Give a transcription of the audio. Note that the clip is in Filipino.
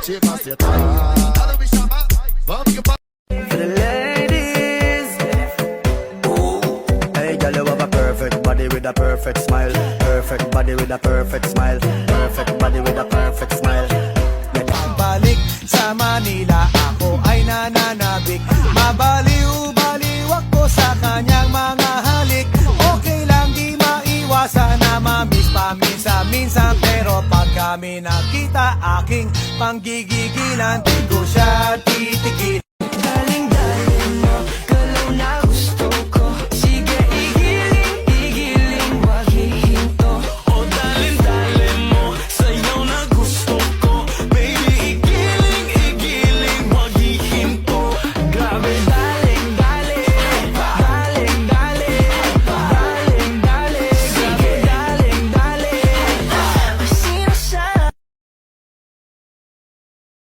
chicas se atrás. Vamos que For the ladies, hey girl, you have a perfect body with a perfect smile. Perfect body with a perfect smile. Perfect body with a perfect smile. Balik sa Manila, ako ay nananabik. Mabaliw-baliw ako sa kanyang mga halik. Okay lang, di maiwasan na mamiss paminsan-minsan. Pero pag kami nakita, aking panggigigilan, di ko siya titigil.